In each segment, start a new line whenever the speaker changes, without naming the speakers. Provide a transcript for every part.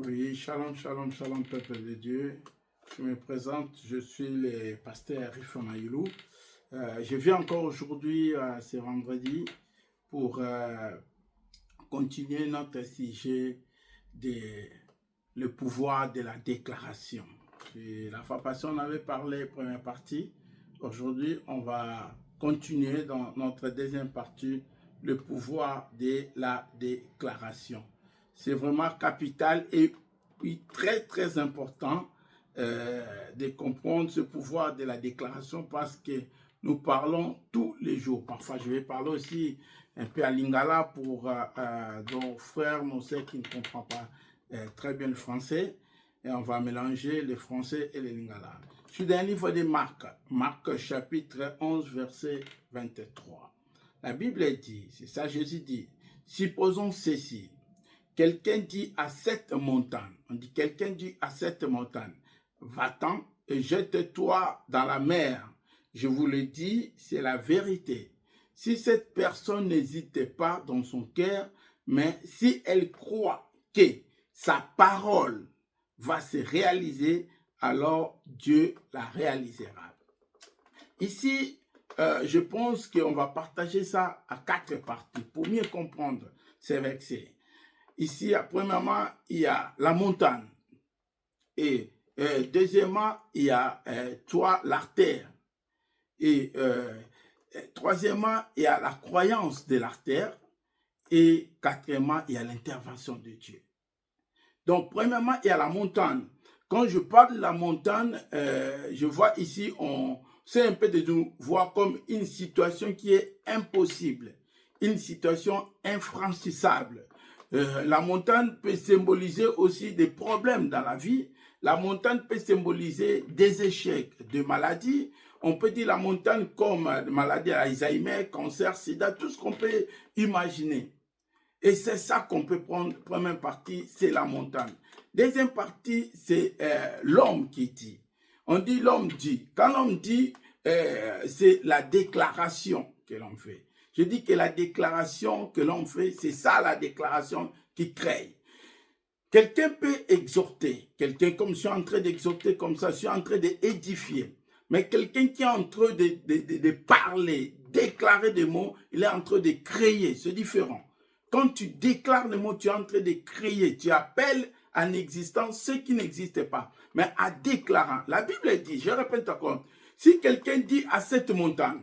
Oui, shalom, shalom, shalom, peuple de Dieu. Je me présente, je suis le pasteur Rifon Mayoulou. Je viens encore aujourd'hui, ce vendredi, pour continuer notre sujet de le pouvoir de la déclaration. Et la fois passée, on avait parlé première partie. Aujourd'hui, on va continuer dans notre deuxième partie, le pouvoir de la déclaration. C'est vraiment capital et puis très très important de comprendre ce pouvoir de la déclaration parce que nous parlons tous les jours. Parfois, je vais parler aussi un peu à lingala pour nos frères, nos sœurs qui ne comprennent pas très bien le français. Et on va mélanger le français et le lingala. Je suis dans le livre de Marc, Marc chapitre 11, verset 23. La Bible dit, c'est ça Jésus dit, supposons ceci. Quelqu'un dit à cette montagne, on dit quelqu'un dit à cette montagne, va-t'en et jette-toi dans la mer. Je vous le dis, c'est la vérité. Si cette personne n'hésite pas dans son cœur, mais si elle croit que sa parole va se réaliser, alors Dieu la réalisera. Ici, je pense qu'on va partager ça à 4 parties pour mieux comprendre ces versets. Ici, premièrement, il y a la montagne. Et deuxièmement, il y a toi, l'artère. Et troisièmement, il y a la croyance de l'artère. Et quatrièmement, il y a l'intervention de Dieu. Donc, premièrement, il y a la montagne. Quand je parle de la montagne, je vois ici, c'est un peu de nous voir comme une situation qui est impossible, une situation infranchissable. La montagne peut symboliser aussi des problèmes dans la vie. La montagne peut symboliser des échecs, des maladies. On peut dire la montagne comme maladie Alzheimer, cancer, sida, tout ce qu'on peut imaginer. Et c'est ça qu'on peut prendre. Première partie, c'est la montagne. Deuxième partie, c'est l'homme qui dit. On dit l'homme dit. Quand l'homme dit, c'est la déclaration que l'on fait. Je dis que la déclaration que l'on fait, c'est ça la déclaration qui crée. Quelqu'un peut exhorter, quelqu'un comme je suis en train d'exhorter comme ça, je suis en train d'édifier. Mais quelqu'un qui est en train de parler, déclarer des mots, il est en train de créer, c'est différent. Quand tu déclares des mots, tu es en train de créer, tu appelles en existence ce qui n'existe pas. Mais en déclarant, la Bible dit, je répète encore, si quelqu'un dit à cette montagne,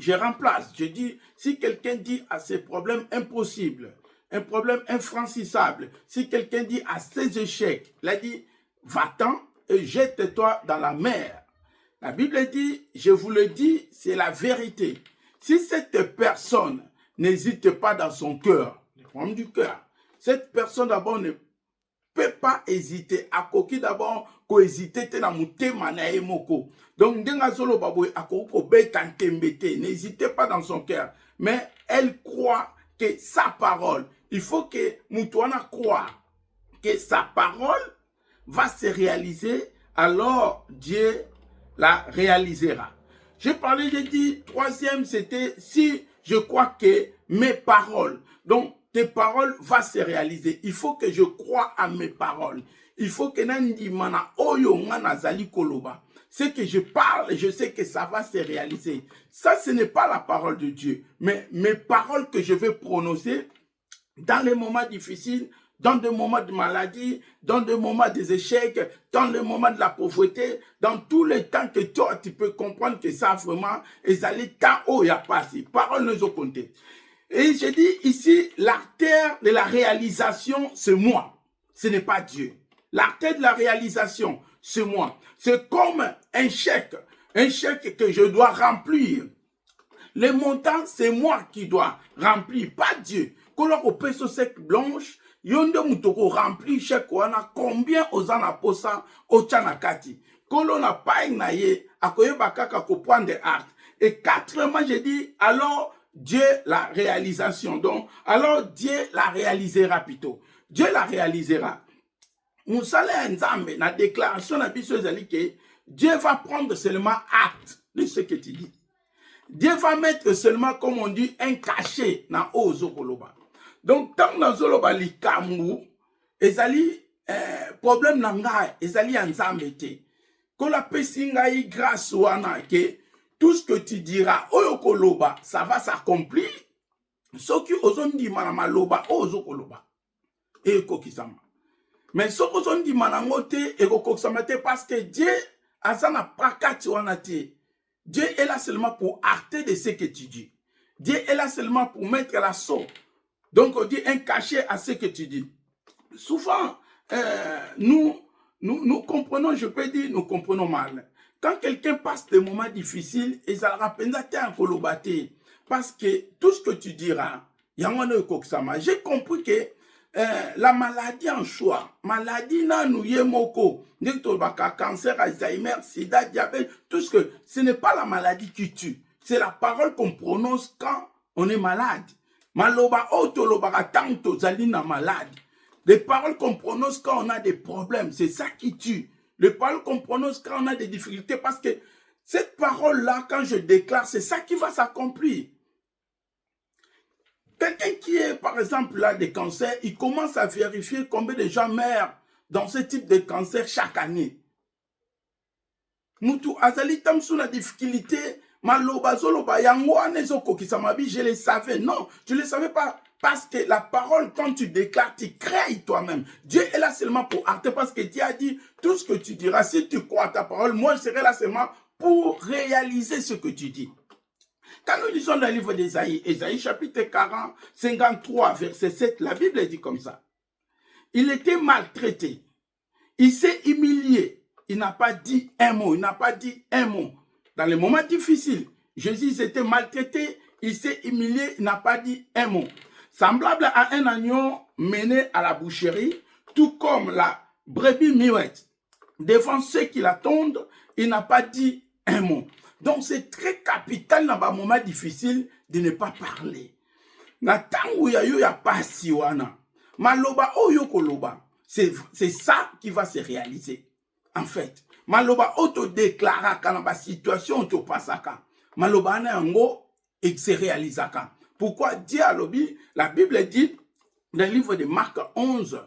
je remplace, je dis, si quelqu'un dit à ces problèmes impossibles, un problème infranchissable, si quelqu'un dit à ces échecs, il a dit, va-t'en et jette-toi dans la mer. La Bible dit, je vous le dis, c'est la vérité. Si cette personne n'hésite pas dans son cœur, le problème du cœur, cette personne d'abord ne peut pas hésiter. À koki d'abord, ko hésiter te na mutema na emoko. Donc, dengazolo baboy akoko betantembete, n'hésitez pas dans son cœur. Mais elle croit que sa parole, il faut que Moutouana croit que sa parole va se réaliser, alors Dieu la réalisera. J'ai parlé, j'ai dit, troisième, c'était si je crois que mes paroles, donc tes paroles vont se réaliser. Il faut que je croie à mes paroles. Il faut que nandi mana oyo ngana zali koloba. Ce que je parle, je sais que ça va se réaliser. Ça, ce n'est pas la parole de Dieu. Mais mes paroles que je vais prononcer dans les moments difficiles, dans des moments de maladie, dans des moments des échecs, dans les moments de la pauvreté, dans tous les temps que toi, tu peux comprendre que ça vraiment, ils allaient tant haut, il n'y a pas si. Parole nous ont compté. Et je dis ici, l'artère de la réalisation, c'est moi. Ce n'est pas Dieu. L'artère de la réalisation, c'est moi. C'est comme un chèque que je dois remplir. Les montants, c'est moi qui dois remplir, pas Dieu. Quand on peut ce sec blanche, yonde mutoko rempli chèque wana combien osana posa ochanakati. Quand on n'a pas une naye, akoye bakaka ko point de art. Et quatrièmement, j'ai dit, alors Dieu la réalisation. Donc, alors Dieu la réalisera plutôt. Dieu la réalisera. Moussale Nzambe, la déclaration na biso ezali que Dieu va prendre seulement acte de ce que tu dis. Dieu va mettre seulement, comme on dit, un cachet dans Ozokoloba. Donc, tant dans Zoloba Likamu, ezali problème nanga ezali ya nzambe te. Ko la pesi ngai grâce wana ke tout ce que tu diras oyo koloba ça va s'accomplir. Soki ozondima na maloba ozo koloba ekokisama. Mais soki ozondima nango te ekokisama te parce que Dieu azana prakati wana te. Dieu est là seulement pour acter de ce que tu dis. Dieu est là seulement pour mettre la sauce. Donc on dit un cachet à ce que tu dis. Souvent, nous comprenons, je peux dire, nous comprenons mal. Quand quelqu'un passe des moments difficiles, et ça le rappelle un kolobate, parce que tout ce que tu diras, j'ai compris que la maladie en choix, maladie nous yemoko, cancer, Alzheimer, sida, diabète, tout ce que ce n'est pas la maladie qui tue, c'est la parole qu'on prononce quand on est malade. Maloba otoloba tanto zalina malade. Les paroles qu'on prononce quand on a des problèmes, c'est ça qui tue. Les paroles qu'on prononce quand on a des difficultés, parce que cette parole-là, quand je déclare, c'est ça qui va s'accomplir. Quelqu'un qui est, par exemple, là, des cancers, il commence à vérifier combien de gens meurent dans ce type de cancer chaque année. Moutou azali tam sous la difficulté, maloba zoloba yango anezoko kisamabi, je le savais. Non, tu ne le savais pas. Parce que la parole, quand tu déclares, tu crées toi-même. Dieu est là seulement pour acter, parce que Dieu a dit, tout ce que tu diras, si tu crois à ta parole, moi je serai là seulement pour réaliser ce que tu dis. Quand nous lisons dans le livre d'Ésaïe, Ésaïe chapitre 40, 53, verset 7, la Bible dit comme ça. Il était maltraité, il s'est humilié, il n'a pas dit un mot, il n'a pas dit un mot. Dans les moments difficiles, Jésus était maltraité, il s'est humilié, il n'a pas dit un mot. Semblable à un agneau mené à la boucherie, tout comme la brebis muette. Devant ceux qui l'attendent, il n'a pas dit un mot. Donc c'est très capital dans un moment difficile de ne pas parler. Na tangu ya yo ya pasi wana, maloba oyo koloba, c'est ça qui va se réaliser. En fait, maloba auto déclara quand la situation te passe à maloba na yango et se réalise à. Pourquoi Dieu a lobby? La Bible dit dans le livre de Marc 11,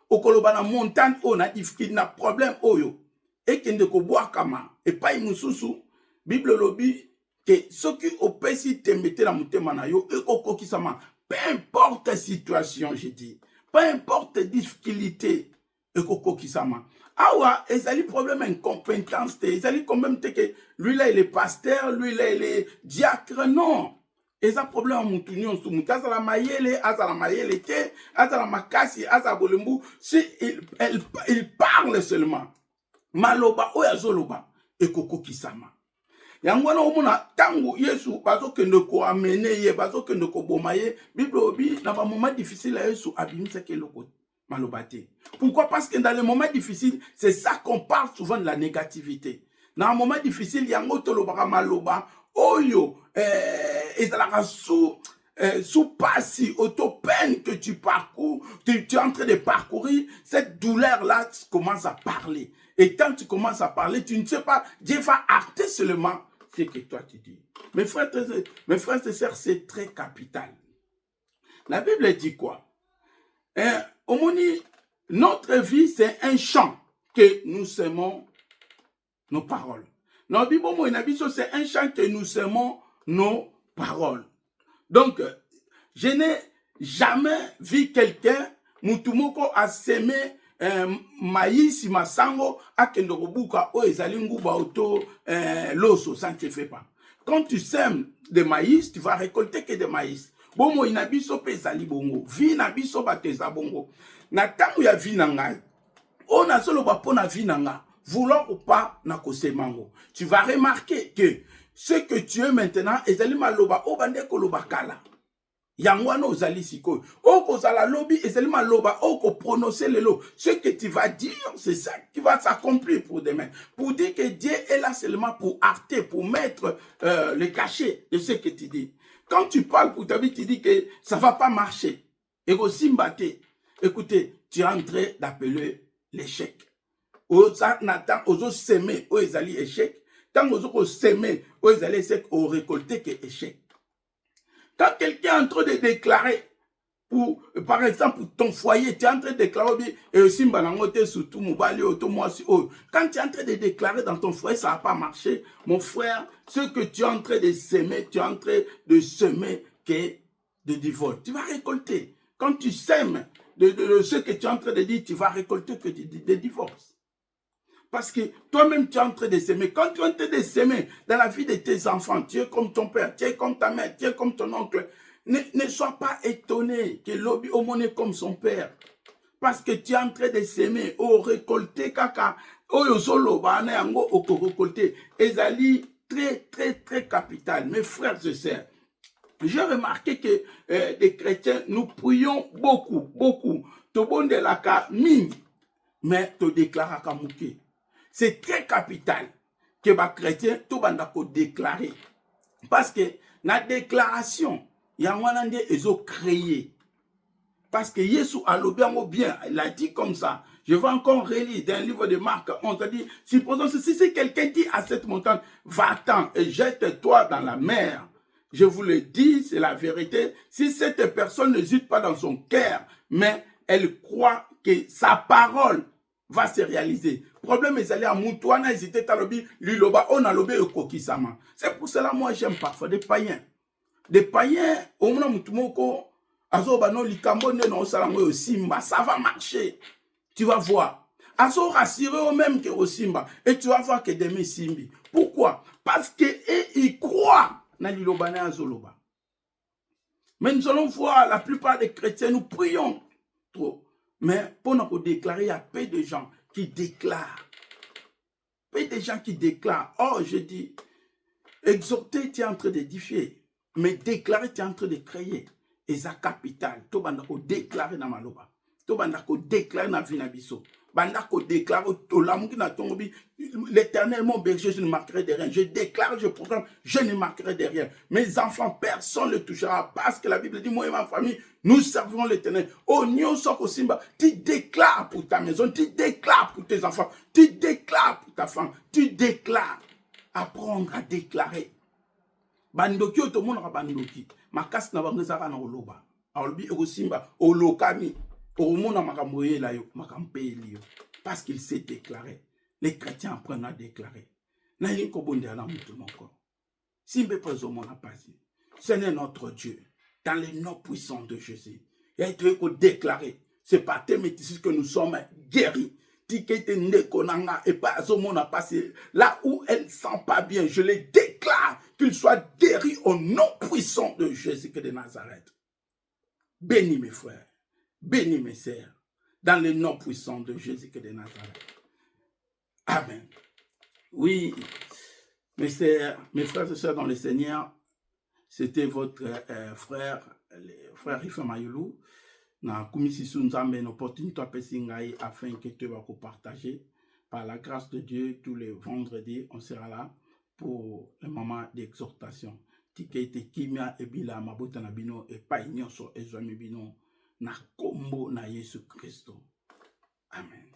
au koloba na montagne on a difficulté na problème oyo et qui ne ko boire kama et pas imususu. Bible lobby que ce qui opesi te mette la mutema na yo et koko kisama. Peu importe la situation, je dis, peu importe la difficulté, et koko kisama. Awa, ezali problème incompétence, ezali quand même que lui là il est pasteur, lui là il est diacre, non. Eza problème à moutounion sous moutaza la mayele, aza la mayele te, aza la makasi, aza bolembu, si il parle seulement. Maloba oya zoloba, et koko kisama. Yangwana omona tangu Yesu bazo kende ko amene ye bazo kende ko bomaye Bible obi na ba moment difficile Yesu abimisa ke loko malobate. Pourquoi? Parce que dans les moments difficiles, c'est ça qu'on parle souvent de la négativité. Dans un moment difficile, yango tolobaka maloba oyo ezalaka sous passi auto peine que tu parcours, tu es en train de parcourir, cette douleur là commence à parler. Et quand tu commences à parler, tu ne sais pas, Dieu va acter seulement ce que toi tu dis. Mes frères et sœurs, c'est très capital. La Bible dit quoi? Notre vie, c'est un chant que nous semons nos paroles. Notre Bible, c'est un chant que nous semons nos paroles. Donc, je n'ai jamais vu quelqu'un, Mutumoko a semé maïs, masango, akendoko buka, o ezali nguba auto, loso, ça ne se fait pas. Quand tu sèmes de maïs, tu vas récolter que de maïs. Bomo inabiso pe ezali bongo, vi nabiso bateza bongo. Na tangu ya vi nanga, on a solo bapona vi nanga, voulant ou pas na kosemango. Tu vas remarquer que ce que tu es maintenant, ezali maloba, o bande koloba kala. Yangwano ozali siko. Oko zala lobi ezali maloba oko prononcer le lot. Ce que tu vas dire, c'est ça qui va s'accomplir pour demain. Pour dire que Dieu est là seulement pour acter, pour mettre le cachet de ce que tu dis. Quand tu parles pour ta vie, tu dis que ça va pas marcher. Et aussi mbate. Écoutez, tu es en train d'appeler l'échec. Oza natan ozo semer o ezali échec. Tant ozo semer o ezali échec, o récolter que échec. Quand quelqu'un est en train de déclarer par exemple, ton foyer, tu es en train de déclarer, et aussi, surtout, quand tu es en train de déclarer dans ton foyer, ça ne va pas marcher. Mon frère, ce que tu es en train de semer, tu es en train de semer de divorce. Tu vas récolter. Quand tu sèmes de ce que tu es en train de dire, tu vas récolter que des divorces. Parce que toi-même, tu es en train de s'aimer. Quand tu es en train de s'aimer dans la vie de tes enfants, tu es comme ton père, tu es comme ta mère, tu es comme ton oncle. Ne sois pas étonné que l'obi est comme son père. Parce que tu es en train de s'aimer, récolter kaka, yozolo bana yango récolter. Ezali très, très, très capital. Mes frères et sœurs, j'ai remarqué que les chrétiens, nous prions beaucoup, beaucoup. Tobonde la ka ming, mais te déclare à mouké. C'est très capital que les chrétiens tout déclarer. Parce que la déclaration, il y a un ils ont créé. Parce que Jésus a l'obéi bien, il a dit comme ça. Je vais encore relire dans le livre de Marc, on te dit, supposons si quelqu'un dit à cette montagne, va-t'en et jette-toi dans la mer. Je vous le dis, c'est la vérité. Si cette personne n'hésite pas dans son cœur, mais elle croit que sa parole va se réaliser. Problème est allé à Moutouana, hésité à l'obéi, l'Iloba, on a l'obéi au Kokisama. C'est pour cela, moi, j'aime parfois des païens. Des païens, au moins, Moutoumoko, ça va marcher. Tu vas voir. Azo rassuré au même que au Simba. Et tu vas voir que demain Simbi. Pourquoi? Parce qu'ils croient dans l'Ilobane Azoloba. Mais nous allons voir, la plupart des chrétiens, nous prions trop. Mais pour nous déclarer, il y a peu de gens qui déclarent. Peu de gens qui déclarent. Oh, je dis, exhorter, tu es en train d'édifier. Mais déclarer, tu es en train de créer. Et ça capital. Tu vas déclarer dans Maloba. Tu vas déclarer dans Vinabiso. L'Éternel, mon berger, je ne marquerai de rien. Je déclare, je proclame, je ne marquerai de rien. Mes enfants, personne ne le touchera. Parce que la Bible dit, moi et ma famille, nous servirons l'Éternel. Oh, Simba, tu déclares pour ta maison, tu déclares pour tes enfants, tu déclares pour ta femme, tu déclares. Apprendre à déclarer. Bandoki otomonaka bandoki makasi na bango zaka na oloba alobi ekosimba olokami omona makambo yela yo makambo yo parce qu'il s'est déclaré. Les chrétiens apprennent à déclarer na yinko bonde ala mutu moko simbe prezo mona pasi. Seigneur notre Dieu, dans les noms puissants de Jésus, il a été déclaré, c'est par tes métis que nous sommes guéris. Et pas là où elle ne sent pas bien, je les déclare qu'il soit guéri au nom puissant de Jésus de Nazareth. Bénis mes frères, bénis mes sœurs, dans le nom puissant de Jésus de Nazareth. Amen. Oui, mes frères et sœurs dans le Seigneur, c'était votre frère, le frère Rifa Mayulu. Na kumisisu nzambe une opportunité afin que tu vas partager par la grâce de Dieu tous les vendredis on sera là pour le moment d'exhortation tikete kimia ebila mabota na bino et pas nyonso ezwami bino na kombo na Yesu Christo. Amen.